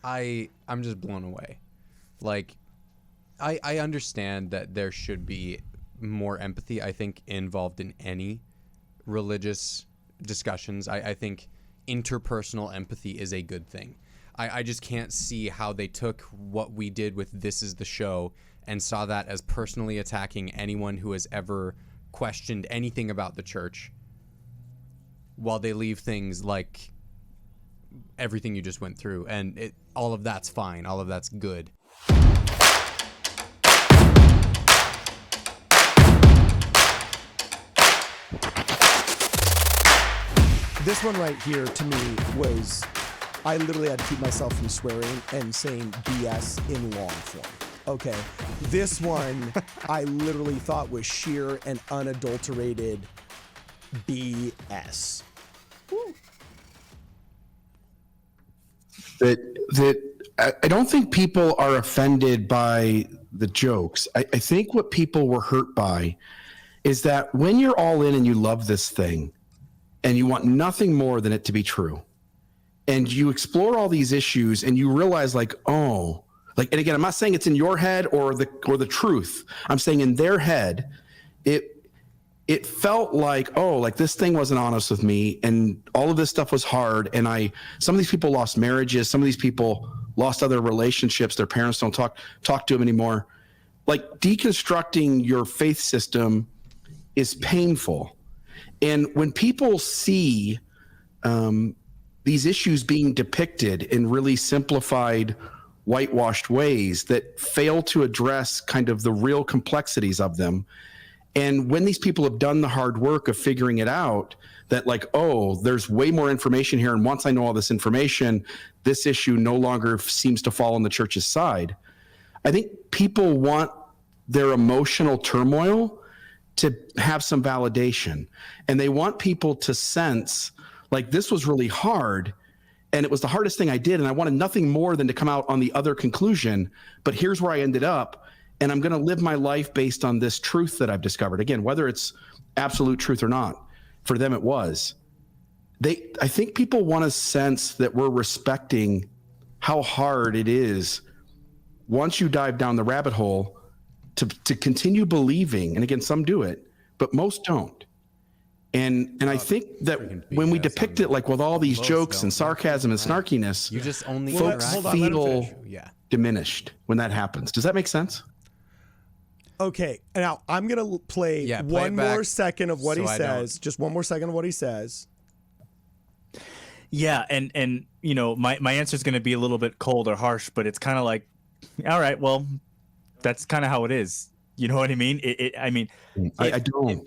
I'm just blown away. Like, I understand that there should be more empathy, I think, involved in any religious discussions. I think interpersonal empathy is a good thing. I just can't see how they took what we did with This Is the Show and saw that as personally attacking anyone who has ever questioned anything about the church, while they leave things like everything you just went through. And all of that's fine. All of that's good. This one right here, to me, was... I literally had to keep myself from swearing and saying BS in long form. Okay. This one, I literally thought was sheer and unadulterated BS. Woo. I don't think people are offended by the jokes. I think what people were hurt by is that when you're all in and you love this thing and you want nothing more than it to be true, and you explore all these issues and you realize like, oh, like, and again, I'm not saying it's in your head or the truth. I'm saying in their head, it felt like, oh, like this thing wasn't honest with me, and all of this stuff was hard. And some of these people lost marriages. Some of these people lost other relationships. Their parents don't talk to them anymore. Like, deconstructing your faith system is painful. And when people see, these issues being depicted in really simplified, whitewashed ways that fail to address kind of the real complexities of them. And when these people have done the hard work of figuring it out, that like, oh, there's way more information here. And once I know all this information, this issue no longer seems to fall on the church's side. I think people want their emotional turmoil to have some validation. And they want people to sense like, this was really hard, and it was the hardest thing I did, and I wanted nothing more than to come out on the other conclusion, but here's where I ended up, and I'm going to live my life based on this truth that I've discovered. Again, whether it's absolute truth or not, for them it was. I think people want to sense that we're respecting how hard it is once you dive down the rabbit hole to continue believing, and again, some do it, but most don't. And I think that when we depict it like with all these jokes and sarcasm and snarkiness, you just only folks feel diminished when that happens. Does that make sense? Okay, now I'm going to play one more second of what he says. Just one more second of what he says. Yeah, and you know, my answer is going to be a little bit cold or harsh, but it's kind of like, all right, well, that's kind of how it is. You know what I mean? I don't.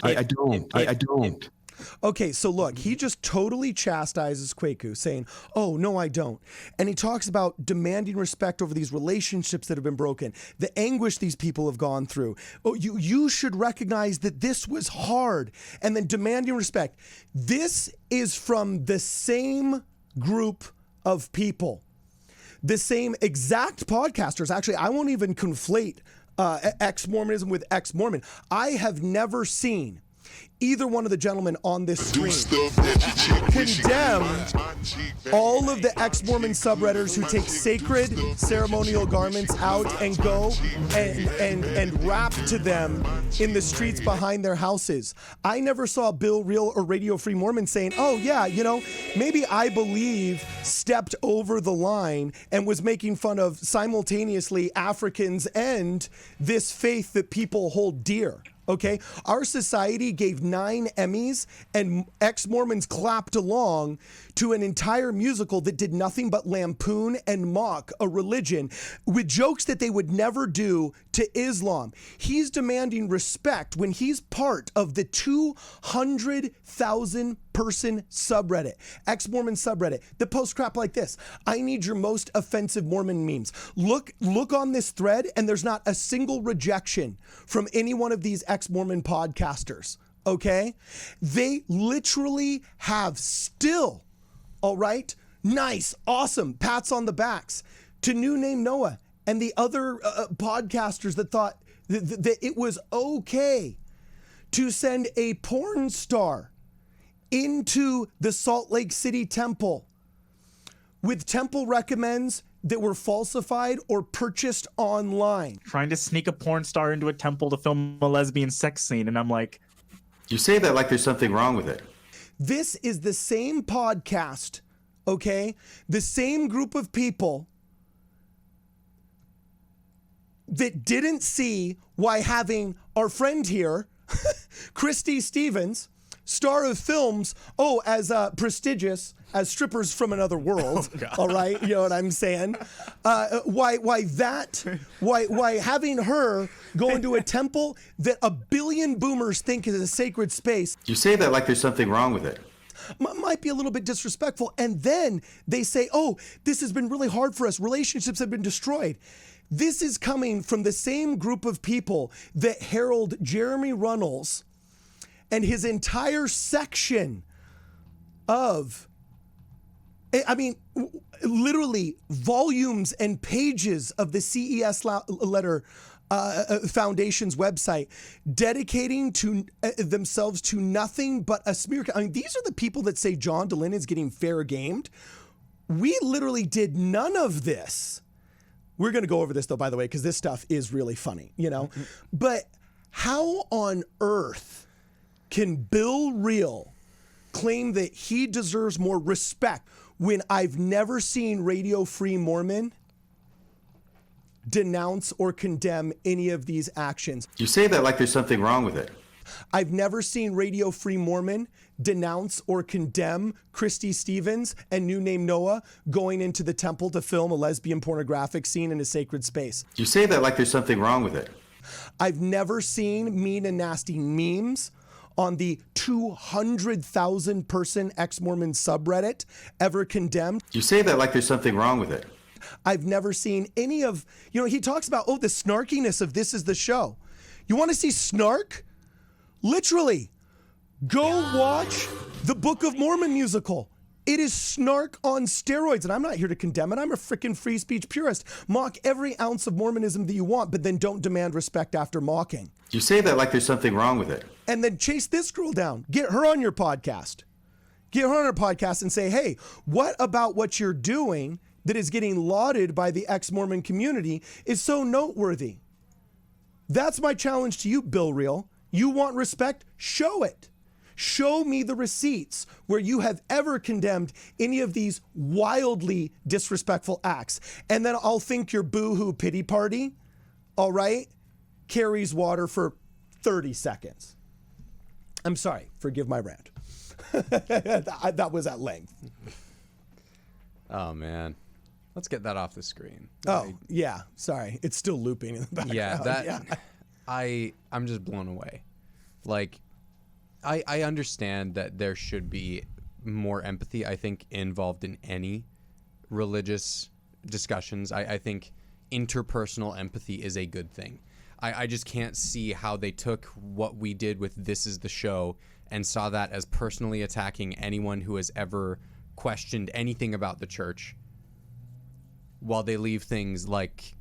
Okay, so look, he just totally chastises Kwaku, saying, oh, no, I don't. And he talks about demanding respect over these relationships that have been broken, the anguish these people have gone through. Oh, you should recognize that this was hard. And then demanding respect. This is from the same group of people, the same exact podcasters. Actually, I won't even conflate ex-Mormonism with ex-Mormon. I have never seen either one of the gentlemen on this stream condemn all of the ex-Mormon subredditors who take sacred ceremonial garments out and go and rap to them in the streets behind their houses. I never saw Bill Real or Radio Free Mormon saying, oh yeah, you know, maybe I Believe stepped over the line and was making fun of simultaneously Africans and this faith that people hold dear. Okay, our society gave 9 Emmys and ex-Mormons clapped along to an entire musical that did nothing but lampoon and mock a religion with jokes that they would never do to Islam. He's demanding respect when he's part of the 200,000 person subreddit, ex-Mormon subreddit, that posts crap like this. I need your most offensive Mormon memes. Look on this thread, and there's not a single rejection from any one of these ex-Mormon podcasters, okay? They literally have still, all right, nice, awesome, pats on the backs to New Name Noah and the other podcasters that thought that it was okay to send a porn star into the Salt Lake City temple with temple recommends that were falsified or purchased online. Trying to sneak a porn star into a temple to film a lesbian sex scene, and I'm like, you say that like there's something wrong with it. This is the same podcast, okay? The same group of people that didn't see why having our friend here, Christy Stevens, star of films, as prestigious as strippers from another world. All right, you know what I'm saying? Why having her go into a temple that a billion boomers think is a sacred space. You say that like there's something wrong with it. Might be a little bit disrespectful. And then they say, this has been really hard for us. Relationships have been destroyed. This is coming from the same group of people that herald Jeremy Runnels and his entire section of, literally volumes and pages of the CES letter Foundation's website dedicating to themselves to nothing but a smear. I mean, these are the people that say John Dehlin is getting fair gamed. We literally did none of this. We're going to go over this, though, by the way, because this stuff is really funny, you know? But how on earth can Bill Reel claim that he deserves more respect when I've never seen Radio Free Mormon denounce or condemn any of these actions? You say that like there's something wrong with it. I've never seen Radio Free Mormon denounce or condemn Christy Stevens and New Name Noah going into the temple to film a lesbian pornographic scene in a sacred space. You say that like there's something wrong with it. I've never seen mean and nasty memes on the 200,000 person ex-Mormon subreddit ever condemned. You say that like there's something wrong with it. I've never seen any of, he talks about, the snarkiness of This Is the Show. You want to see snark? Literally, go watch the Book of Mormon musical. It is snark on steroids, and I'm not here to condemn it. I'm a freaking free speech purist. Mock every ounce of Mormonism that you want, but then don't demand respect after mocking. You say that like there's something wrong with it. And then chase this girl down. Get her on your podcast. Get her on her podcast and say, hey, what about what you're doing that is getting lauded by the ex-Mormon community is so noteworthy? That's my challenge to you, Bill Reel. You want respect? Show it. Show me the receipts where you have ever condemned any of these wildly disrespectful acts. And then I'll think your boo-hoo pity party, all right, carries water for 30 seconds. I'm sorry, forgive my rant. That was at length. Oh, man. Let's get that off the screen. Yeah, sorry. It's still looping in the background. I'm just blown away. Like, I understand that there should be more empathy, I think, involved in any religious discussions. I think interpersonal empathy is a good thing. I just can't see how they took what we did with This Is the Show and saw that as personally attacking anyone who has ever questioned anything about the church, while they leave things like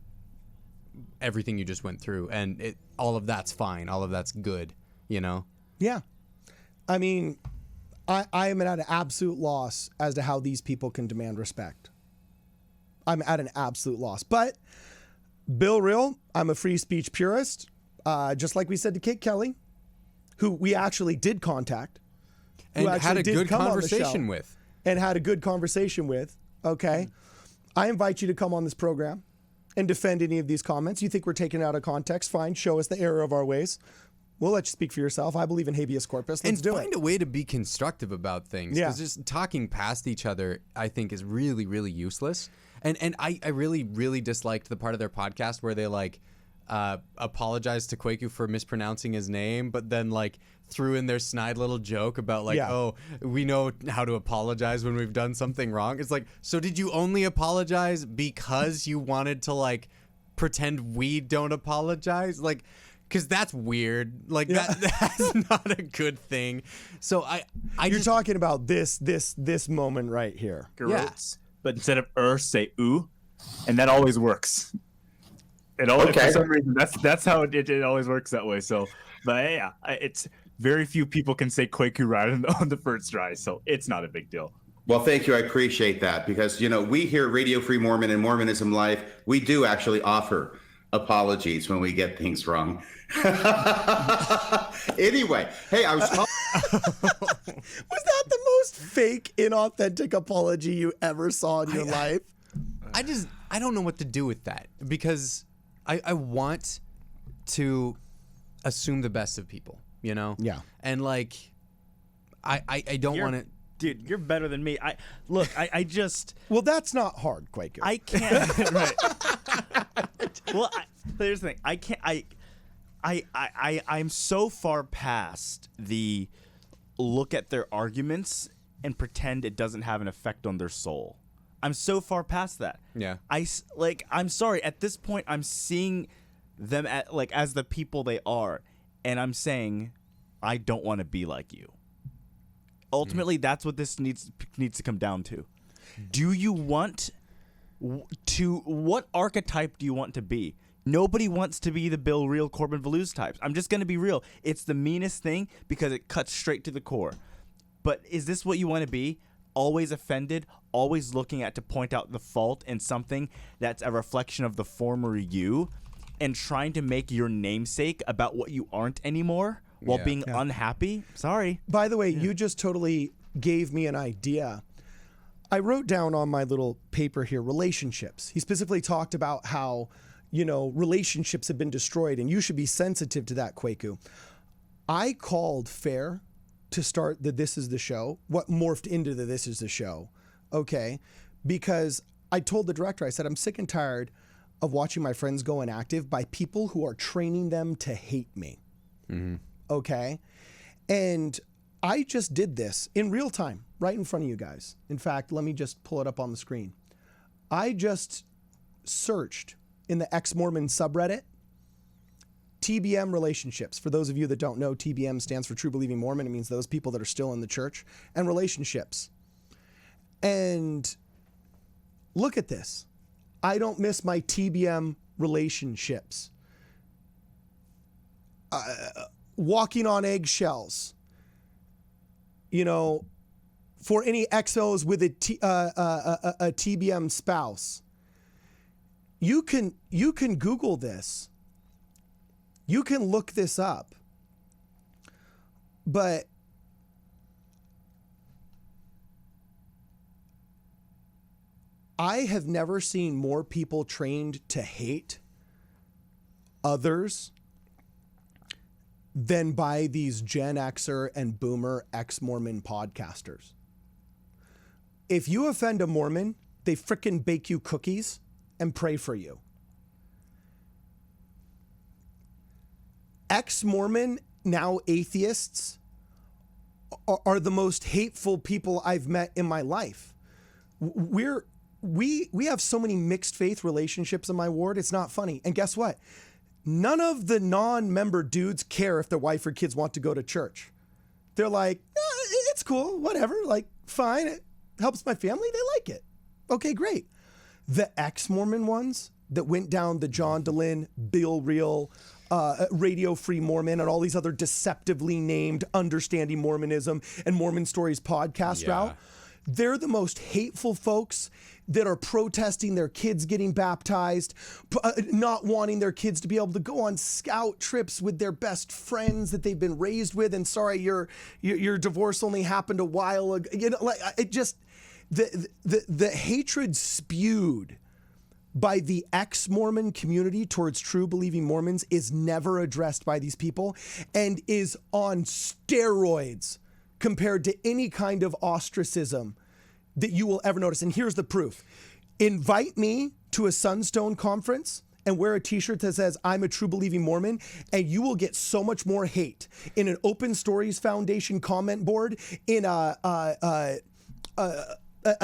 everything you just went through. And all of that's fine. All of that's good, you know? Yeah. I mean, I am at an absolute loss as to how these people can demand respect. I'm at an absolute loss. But Bill Reel, I'm a free speech purist, just like we said to Kate Kelly, who we actually did contact. And had a good conversation with. And had a good conversation with, okay? I invite you to come on this program and defend any of these comments. You think we're taking it out of context? Fine, show us the error of our ways. We'll let you speak for yourself. I believe in habeas corpus. Let's do it. And find a way to be constructive about things. Yeah. Because just talking past each other, I think, is really, really useless. And I really, really disliked the part of their podcast where they apologized to Kwaku for mispronouncing his name, but then threw in their snide little joke about oh, we know how to apologize when we've done something wrong. It's like, so did you only apologize because you wanted to pretend we don't apologize? Because that's weird. That's not a good thing. So you're talking about this moment right here. Gross. But instead of say ooh, and that always works. It always, for some reason, that's how it always works that way. So, but yeah, it's very few people can say Kwaku right on the first try, so it's not a big deal. Well, thank you. I appreciate that because, we here at Radio Free Mormon and Mormonism Live, we do actually offer apologies when we get things wrong. Anyway, hey, I was Was that the most fake, inauthentic apology you ever saw in your life? I don't know what to do with that because I want to assume the best of people, Yeah. And like, I don't want to. Dude, you're better than me. I just. Well, that's not hard, Quaker. I can't. Right. Well, here's the thing. I can't. I'm so far past the look at their arguments and pretend it doesn't have an effect on their soul. I'm so far past that. Yeah. I'm sorry. At this point, I'm seeing them as the people they are, and I'm saying, I don't want to be like you. Ultimately, that's what this needs to come down to. Do you want what archetype do you want to be? Nobody wants to be the Bill Reel, Corbin, Volluz types. I'm just going to be real. It's the meanest thing because it cuts straight to the core. But is this what you want to be? Always offended, always looking to point out the fault in something that's a reflection of the former you, and trying to make your namesake about what you aren't anymore while being unhappy? Sorry. By the way, you just totally gave me an idea. I wrote down on my little paper here, relationships. He specifically talked about how, relationships have been destroyed, and you should be sensitive to that, Kwaku. I called fair to start the This Is the Show, what morphed into the This Is the Show, okay? Because I told the director, I said, I'm sick and tired of watching my friends go inactive by people who are training them to hate me. Mm-hmm. Okay? And I just did this in real time, right in front of you guys. In fact, let me just pull it up on the screen. I just searched in the ex-Mormon subreddit, TBM relationships. For those of you that don't know, TBM stands for True Believing Mormon. It means those people that are still in the church, and relationships. And look at this. I don't miss my TBM relationships. Walking on eggshells. For any XOs with a TBM spouse. You can Google this. You can look this up. But I have never seen more people trained to hate others than by these Gen Xer and Boomer ex-Mormon podcasters. If you offend a Mormon, they frickin' bake you cookies and pray for you. Ex-Mormon, now atheists, are the most hateful people I've met in my life. We have so many mixed faith relationships in my ward, it's not funny. And guess what? None of the non-member dudes care if their wife or kids want to go to church. They're like, it's cool, whatever, like, fine, it helps my family, they like it. Okay, great. The ex-Mormon ones that went down the John DeLynn, Bill Reel, Radio Free Mormon, and all these other deceptively named Understanding Mormonism and Mormon Stories podcast route, they're the most hateful folks that are protesting their kids getting baptized, not wanting their kids to be able to go on scout trips with their best friends that they've been raised with. And sorry, your divorce only happened a while ago. It just, the hatred spewed by the ex-Mormon community towards true believing Mormons is never addressed by these people and is on steroids compared to any kind of ostracism that you will ever notice. And here's the proof. Invite me to a Sunstone conference and wear a t-shirt that says, I'm a true believing Mormon, and you will get so much more hate in an Open Stories Foundation comment board, in a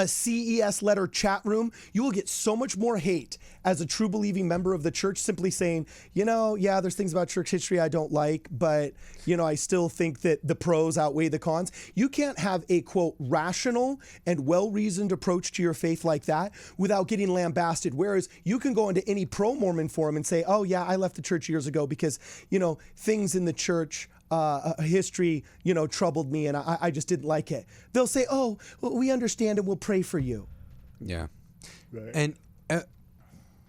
CES letter chat room. You will get so much more hate as a true believing member of the church simply saying, there's things about church history I don't like, but, I still think that the pros outweigh the cons. You can't have a, quote, rational and well-reasoned approach to your faith like that without getting lambasted. Whereas you can go into any pro-Mormon forum and say, oh, yeah, I left the church years ago because, things in the church history, troubled me and I just didn't like it. They'll say, oh, well, we understand and we'll pray for you. Yeah. Right. And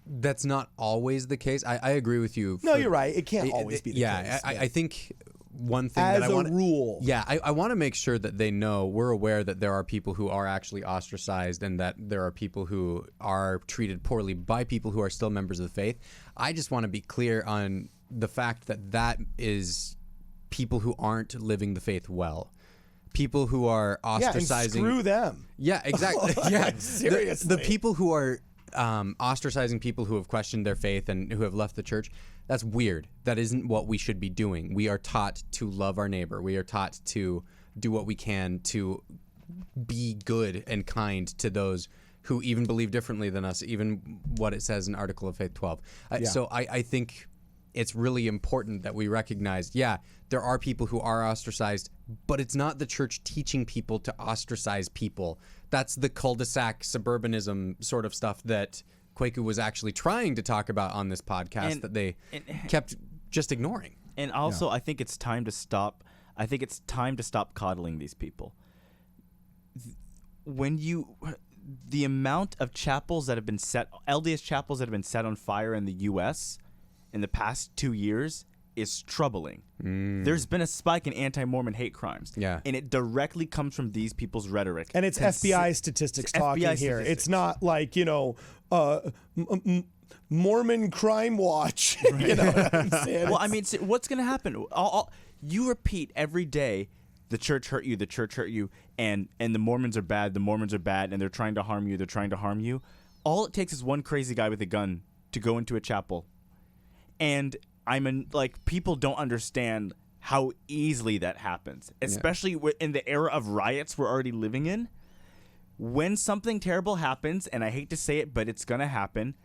that's not always the case. I agree with you. No, you're right. It can't always be the case. I think one thing as that I want a rule. Yeah, I want to make sure that they know we're aware that there are people who are actually ostracized and that there are people who are treated poorly by people who are still members of the faith. I just want to be clear on the fact that is people who aren't living the faith well. People who are ostracizing. Yeah, and screw them. Yeah, exactly. Yeah, seriously. The people who are ostracizing people who have questioned their faith and who have left the church, that's weird. That isn't what we should be doing. We are taught to love our neighbor. We are taught to do what we can to be good and kind to those who even believe differently than us, even what it says in Article of Faith 12. So I think it's really important that we recognize, there are people who are ostracized, but it's not the church teaching people to ostracize people. That's the cul-de-sac suburbanism sort of stuff that Kwaku was actually trying to talk about on this podcast that they kept just ignoring. And also, I think it's time to stop. I think it's time to stop coddling these people. The amount of chapels that have been LDS chapels that have been set on fire in the U.S. in the past 2 years is troubling. There's been a spike in anti-Mormon hate crimes. Yeah. And it directly comes from these people's rhetoric. And it's FBI statistics talking FBI here. statistics. It's not like, Mormon Crime Watch. Right. You know what I'm saying? Well, I mean, what's going to happen? You repeat every day, the church hurt you, the church hurt you, and the Mormons are bad, and they're trying to harm you, All it takes is one crazy guy with a gun to go into a chapel. And people don't understand how easily that happens, especially in the era of riots we're already living in. When something terrible happens, and I hate to say it, but it's going to happen,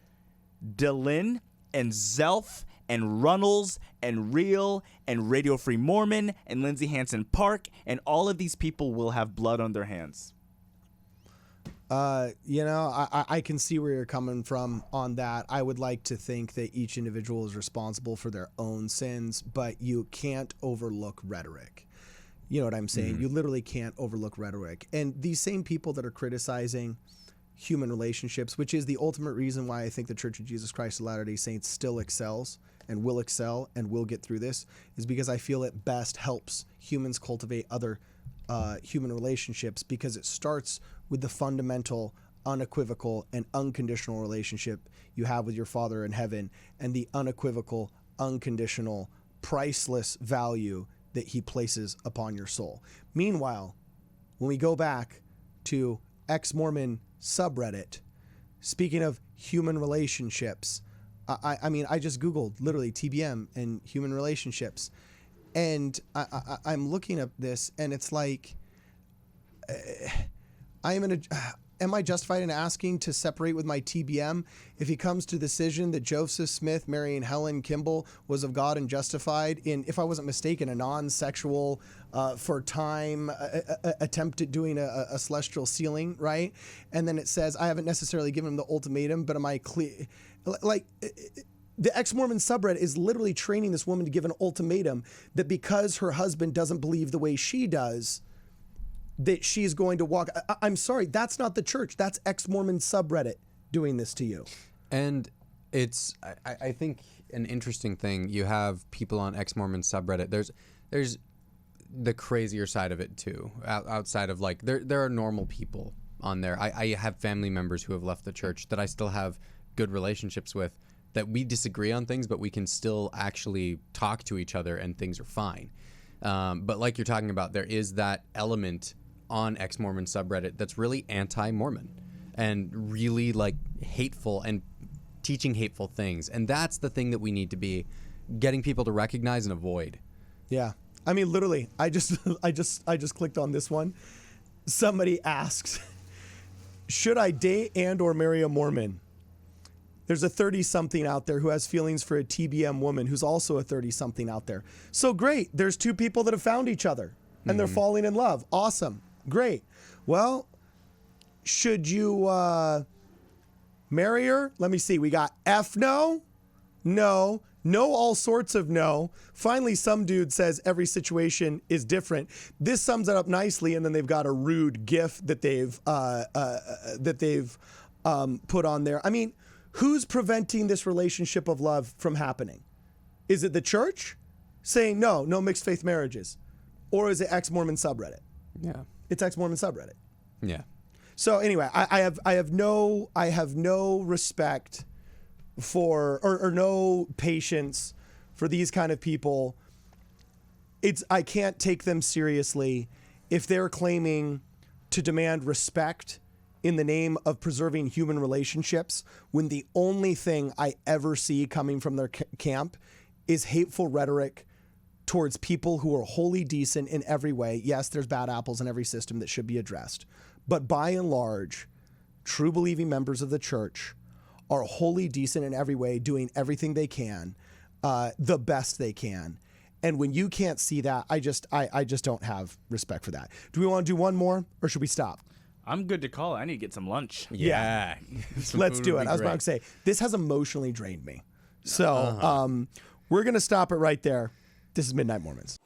Delin and Zelf and Runnels and Real and Radio Free Mormon and Lindsay Hansen Park and all of these people will have blood on their hands. I can see where you're coming from on that. I would like to think that each individual is responsible for their own sins, but you can't overlook rhetoric. You know what I'm saying? Mm-hmm. You literally can't overlook rhetoric. And these same people that are criticizing human relationships, which is the ultimate reason why I think the Church of Jesus Christ of Latter-day Saints still excels and will get through this, is because I feel it best helps humans cultivate other human relationships, because it starts with the fundamental, unequivocal, and unconditional relationship you have with your Father in heaven, and the unequivocal, unconditional, priceless value that he places upon your soul. Meanwhile, when we go back to ex-Mormon subreddit, speaking of human relationships, I just Googled literally TBM and human relationships, and I'm looking at this, and it's like, am I justified in asking to separate with my TBM if he comes to the decision that Joseph Smith marrying Helen Kimball was of God and justified in, if I wasn't mistaken, a non-sexual, for time, attempt at doing a celestial sealing, right? And then it says, I haven't necessarily given him the ultimatum, but am I clear? Like, the ex-Mormon subreddit is literally training this woman to give an ultimatum that because her husband doesn't believe the way she does, that she's going to walk. I'm sorry, that's not the church. That's ex-Mormon subreddit doing this to you. And it's, I think, an interesting thing. You have people on ex-Mormon subreddit. There's the crazier side of it too. Outside of like, there are normal people on there. I have family members who have left the church that I still have good relationships with, that we disagree on things, but we can still actually talk to each other and things are fine. But like you're talking about, there is that element on ex-Mormon subreddit that's really anti-Mormon and really like hateful and teaching hateful things. And that's the thing that we need to be getting people to recognize and avoid. Yeah. I mean, literally, I just clicked on this one. Somebody asks, should I date and or marry a Mormon? There's a 30-something out there who has feelings for a TBM woman who's also a 30-something out there. So great. There's two people that have found each other and they're falling in love. Awesome. Great. Well, should you marry her? Let me see. We got F no, No, all sorts of no. Finally, some dude says every situation is different. This sums it up nicely, and then they've got a rude GIF that they've put on there. I mean, who's preventing this relationship of love from happening? Is it the church saying no mixed faith marriages, or is it ex-Mormon subreddit? Yeah, it's ex-Mormon subreddit. Yeah. So anyway, I have no respect for or no patience for these kind of people. I can't take them seriously if they're claiming to demand respect in the name of preserving human relationships when the only thing I ever see coming from their camp is hateful rhetoric towards people who are wholly decent in every way. Yes, there's bad apples in every system that should be addressed. But by and large, true believing members of the church are wholly decent in every way, doing everything they can, the best they can. And when you can't see that, I just don't have respect for that. Do we want to do one more, or should we stop? I'm good to call it. I need to get some lunch. Yeah. Let's do it. I was about to say, this has emotionally drained me. So we're going to stop it right there. This is Midnight Mormons.